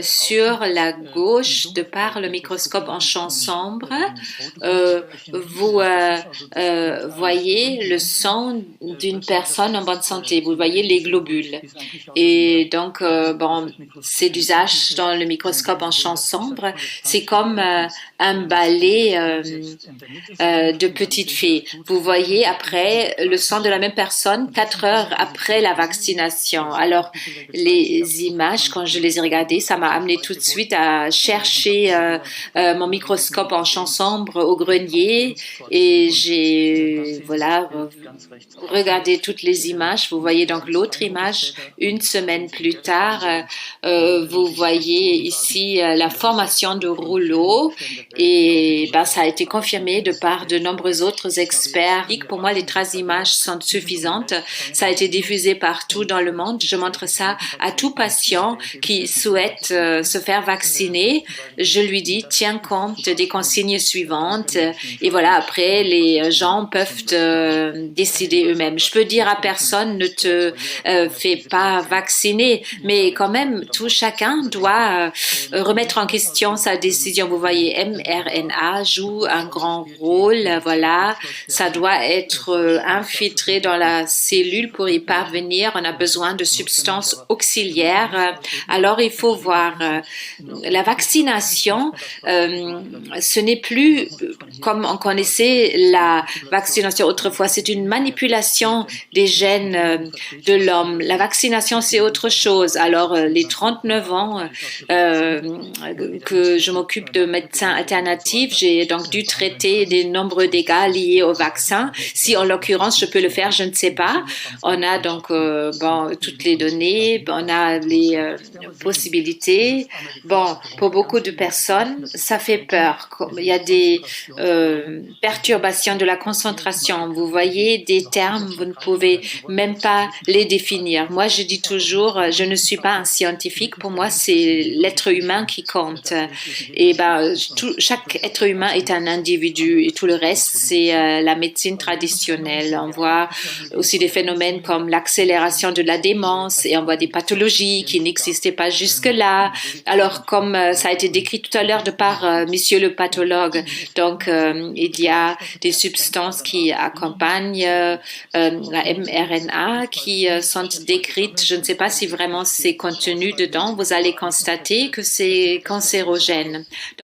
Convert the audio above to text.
Sur la gauche, de par le microscope en champ sombre, vous voyez le sang d'une personne en bonne santé. Vous voyez les globules. Et donc, bon, c'est d'usage dans le microscope en champ sombre. C'est comme un balai de petite fée. Vous voyez après le sang de la même personne 4 heures après la vaccination. Alors, les images, quand je les ai regardées, ça m'a amené tout de suite à chercher mon microscope en champ sombre au grenier et j'ai voilà regardé toutes les images. Vous voyez donc l'autre image une semaine plus tard. Vous voyez ici la formation de rouleaux et ben, ça a été confirmé de par de nombreux autres experts. Pour moi, les 13 images sont suffisantes. Ça a été diffusé partout dans le monde. Je montre ça à tout patient qui souhaite se faire vacciner. Je lui dis, tiens compte des consignes suivantes. Et voilà, après, les gens peuvent décider eux-mêmes. Je peux dire à personne, ne te fais pas vacciner, mais quand même, chacun doit remettre en question sa décision. Vous voyez, mRNA joue un grand rôle, voilà. Ça doit être infiltré dans la cellule pour y parvenir. On a besoin de substances auxiliaires. Alors, il faut voir la vaccination. Ce n'est plus comme on connaissait la vaccination autrefois. C'est une manipulation des gènes de l'homme. La vaccination, c'est autre chose. Alors, les 39 ans que je m'occupe de médecins alternatifs, j'ai donc dû traiter des nombreux dégâts liés au vaccin. Si en l'occurrence je peux le faire, je ne sais pas. On a donc bon, toutes les données, on a les possibilités. Bon, pour beaucoup de personnes, ça fait peur. Il y a des perturbations de la concentration. Vous voyez des termes, vous ne pouvez même pas les définir. Moi, je dis toujours, je ne suis pas un scientifique. Pour moi, c'est l'être humain qui compte. Et ben, chaque être humain est un individu et tout le reste, c'est la médecine traditionnelle. On voit aussi des phénomènes comme l'accélération de la démence et on voit des pathologies qui n'existaient pas jusque-là. Alors, comme ça a été décrit tout à l'heure de par monsieur le pathologue, donc il y a des substances qui accompagnent la mRNA qui sont décrites. Je ne sais pas si vraiment c'est contenu dedans. Vous allez constater que c'est cancérogène.